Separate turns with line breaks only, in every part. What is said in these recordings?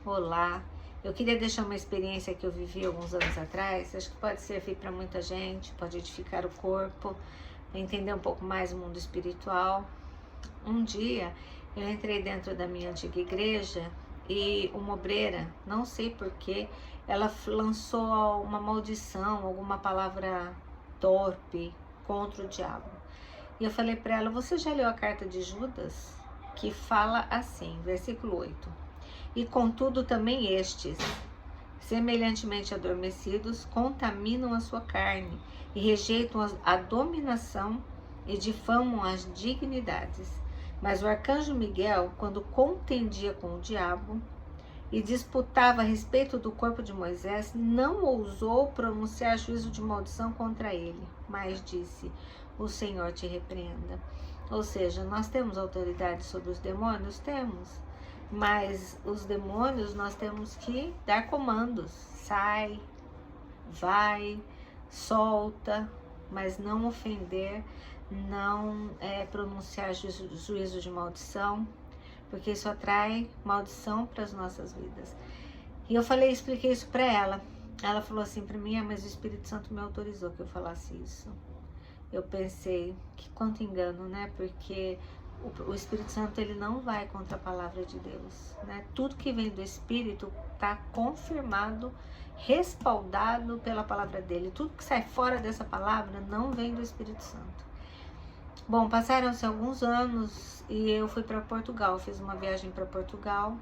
Olá, eu queria deixar uma experiência que eu vivi alguns anos atrás. Acho que pode servir para muita gente, pode edificar o corpo, entender um pouco mais o mundo espiritual. Um dia eu entrei dentro da minha antiga igreja e uma obreira, não sei porquê, ela lançou uma maldição, alguma palavra torpe contra o diabo. E eu falei para ela: você já leu a carta de Judas? Que fala assim, versículo 8: e contudo também estes, semelhantemente adormecidos, contaminam a sua carne e rejeitam a dominação e difamam as dignidades. Mas o arcanjo Miguel, quando contendia com o diabo e disputava a respeito do corpo de Moisés, não ousou pronunciar juízo de maldição contra ele, mas disse: o Senhor te repreenda. Ou seja, nós temos autoridade sobre os demônios? Temos. Mas os demônios nós temos que dar comandos. Sai, vai, solta, mas não ofender, não pronunciar juízo de maldição, porque isso atrai maldição para as nossas vidas. E eu expliquei isso para ela. Ela falou assim para mim: mas o Espírito Santo me autorizou que eu falasse isso. Eu pensei, que quanto engano, né? Porque o Espírito Santo, ele não vai contra a palavra de Deus, né? Tudo que vem do Espírito está confirmado, respaldado pela palavra dele. Tudo que sai fora dessa palavra não vem do Espírito Santo. Bom, passaram-se alguns anos e eu fui para Portugal, fiz uma viagem para Portugal,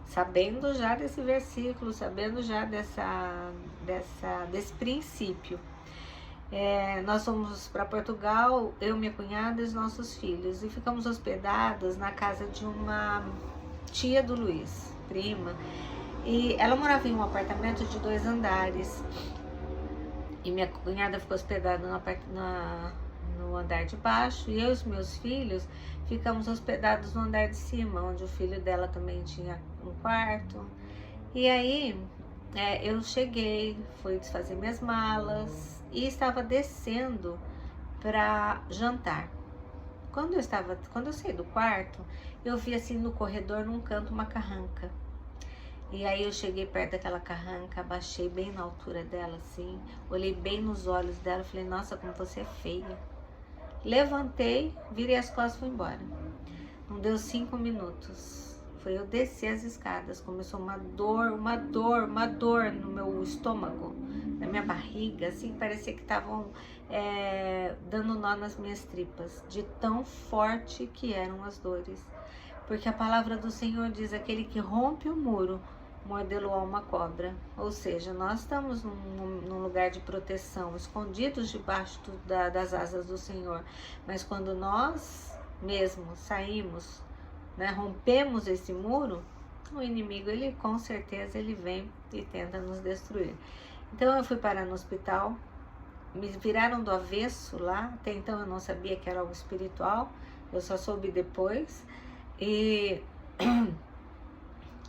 sabendo já desse versículo, sabendo já desse princípio. Nós fomos para Portugal, eu, minha cunhada e os nossos filhos, e ficamos hospedados na casa de uma tia do Luiz, prima, e ela morava em um apartamento de 2 andares, e minha cunhada ficou hospedada no andar de baixo, e eu e os meus filhos ficamos hospedados no andar de cima, onde o filho dela também tinha um quarto. E aí eu cheguei, fui desfazer minhas malas e estava descendo para jantar. Quando eu saí do quarto, eu vi assim no corredor, num canto, uma carranca. E aí eu cheguei perto daquela carranca, abaixei bem na altura dela assim, olhei bem nos olhos dela, falei: nossa, como você é feia. Levantei, virei as costas e fui embora. Não deu 5 minutos. Foi eu descer as escadas, começou uma dor no meu estômago, na minha barriga, assim, parecia que estavam dando nó nas minhas tripas, de tão forte que eram as dores. Porque a palavra do Senhor diz: aquele que rompe o muro, mordê-lo-á uma cobra. Ou seja, nós estamos num lugar de proteção, escondidos debaixo das asas do Senhor. Mas quando nós mesmos saímos, rompemos esse muro, o inimigo, ele com certeza, ele vem e tenta nos destruir. Então eu fui parar no hospital, me viraram do avesso lá, até então eu não sabia que era algo espiritual, eu só soube depois, e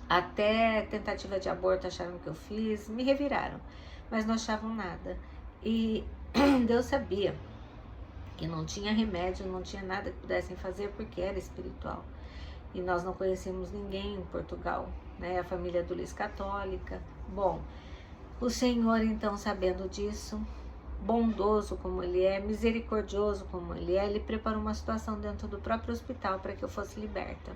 até tentativa de aborto acharam que eu fiz, me reviraram, mas não achavam nada. E Deus sabia que não tinha remédio, não tinha nada que pudessem fazer, porque era espiritual. E nós não conhecemos ninguém em Portugal, né? A família do Luiz católica. Bom, o Senhor, então, sabendo disso, bondoso como Ele é, misericordioso como Ele preparou uma situação dentro do próprio hospital para que eu fosse liberta.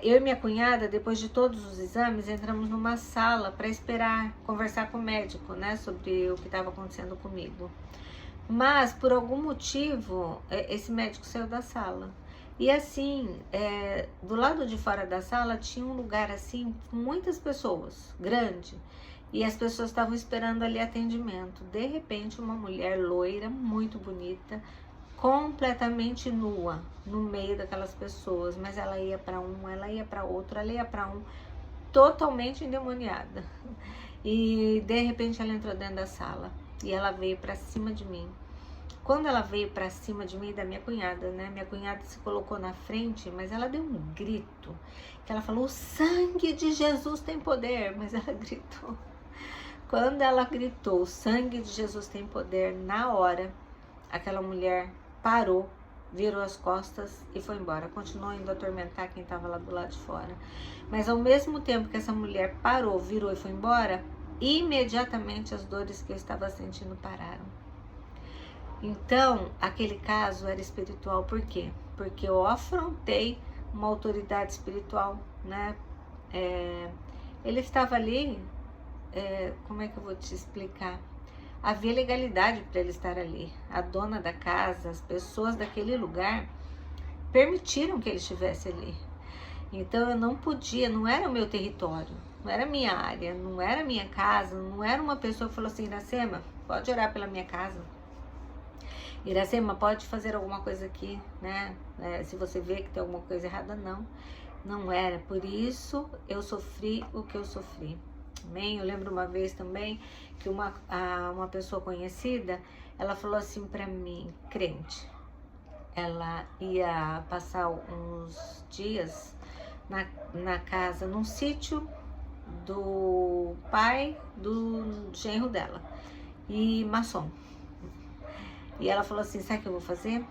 Eu e minha cunhada, depois de todos os exames, entramos numa sala para esperar conversar com o médico, né, sobre o que estava acontecendo comigo. Mas, por algum motivo, esse médico saiu da sala. E assim, do lado de fora da sala tinha um lugar assim, com muitas pessoas, grande. E as pessoas estavam esperando ali atendimento. De repente, uma mulher loira, muito bonita, completamente nua, no meio daquelas pessoas. Mas ela ia para um, ela ia para outro, ela ia para um, totalmente endemoniada. E de repente ela entrou dentro da sala e ela veio para cima de mim. Quando ela veio para cima de mim e da minha cunhada, né? Minha cunhada se colocou na frente, mas ela deu um grito. Que ela falou: o sangue de Jesus tem poder. Mas ela gritou. Quando ela gritou: o sangue de Jesus tem poder, na hora, aquela mulher parou, virou as costas e foi embora. Continuou indo atormentar quem estava lá do lado de fora. Mas ao mesmo tempo que essa mulher parou, virou e foi embora, imediatamente as dores que eu estava sentindo pararam. Então, aquele caso era espiritual. Por quê? Porque eu afrontei uma autoridade espiritual, né? Ele estava ali, como é que eu vou te explicar? Havia legalidade para ele estar ali. A dona da casa, as pessoas daquele lugar permitiram que ele estivesse ali. Então eu não podia, não era o meu território, não era a minha área, não era a minha casa, não era uma pessoa que falou assim: Iracema, pode orar pela minha casa. Iracema, pode fazer alguma coisa aqui, né? Se você vê que tem alguma coisa errada, não. Não era. Por isso eu sofri o que eu sofri. Amém? Eu lembro uma vez também que uma pessoa conhecida, ela falou assim pra mim, crente, ela ia passar uns dias na casa, num sítio do pai do genro dela, e maçom. E ela falou assim: sabe o que eu vou fazer?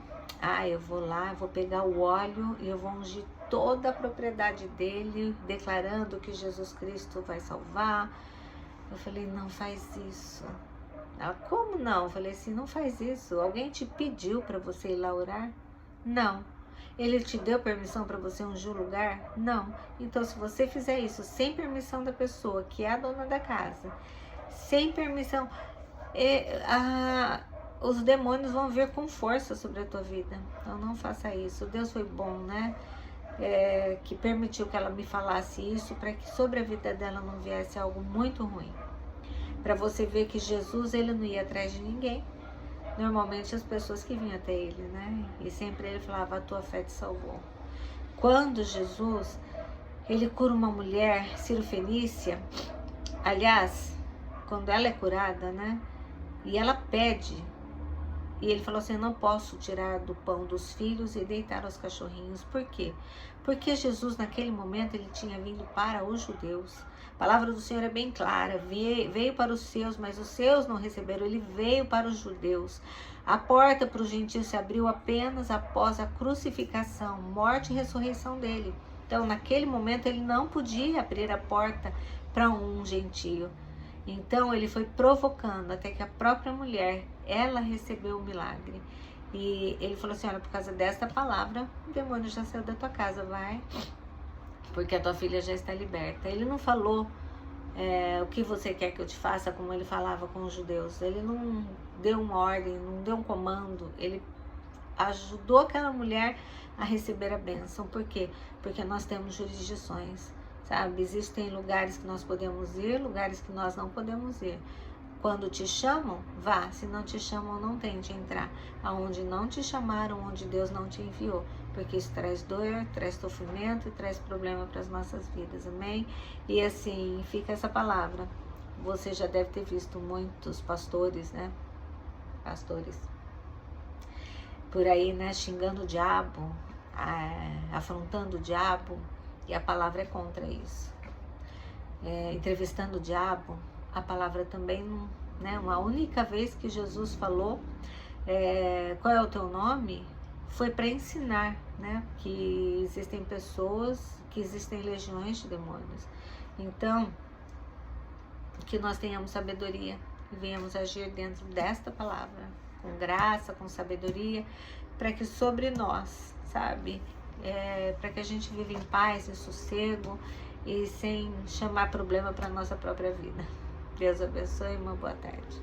Eu vou lá, eu vou pegar o óleo e eu vou ungir toda a propriedade dele, declarando que Jesus Cristo vai salvar. Eu falei: não faz isso. Ela: como não? Eu falei assim: não faz isso. Alguém te pediu para você ir lá orar? Não. Ele te deu permissão para você ungir o lugar? Não. Então, se você fizer isso sem permissão da pessoa que é a dona da casa, sem permissão, os demônios vão vir com força sobre a tua vida. Então não faça isso. Deus foi bom, né? Que permitiu que ela me falasse isso, para que sobre a vida dela não viesse algo muito ruim. Para você ver que Jesus, ele não ia atrás de ninguém. Normalmente as pessoas que vinham até ele, né? E sempre ele falava: a tua fé te salvou. Quando Jesus, ele cura uma mulher cirofenícia, aliás, quando ela é curada, né? E ela pede, e ele falou assim: não posso tirar do pão dos filhos e deitar aos cachorrinhos. Por quê? Porque Jesus naquele momento ele tinha vindo para os judeus. A palavra do Senhor é bem clara: veio para os seus, mas os seus não receberam. Ele veio para os judeus. A porta para os gentios se abriu apenas após a crucificação, morte e ressurreição dele. Então naquele momento ele não podia abrir a porta para um gentio. Então ele foi provocando até que a própria mulher, ela recebeu o milagre. E ele falou assim: olha, por causa desta palavra, o demônio já saiu da tua casa, vai, porque a tua filha já está liberta. Ele não falou o que você quer que eu te faça, como ele falava com os judeus. Ele não deu uma ordem, não deu um comando. Ele ajudou aquela mulher a receber a bênção. Por quê? Porque nós temos jurisdições, sabe? Existem lugares que nós podemos ir, lugares que nós não podemos ir. Quando te chamam, vá. Se não te chamam, não tente entrar. Aonde não te chamaram, onde Deus não te enviou. Porque isso traz dor, traz sofrimento e traz problema para as nossas vidas. Amém? E assim, fica essa palavra. Você já deve ter visto muitos pastores, né? Pastores por aí, né? Xingando o diabo, afrontando o diabo. E a palavra é contra isso. Entrevistando o diabo. A palavra também, né? Uma única vez que Jesus falou qual é o teu nome, foi para ensinar, né? Que existem pessoas, que existem legiões de demônios. Então, que nós tenhamos sabedoria e venhamos agir dentro desta palavra, com graça, com sabedoria, para que sobre nós, sabe? Para que a gente viva em paz, em sossego e sem chamar problema para a nossa própria vida. Deus abençoe e uma boa tarde.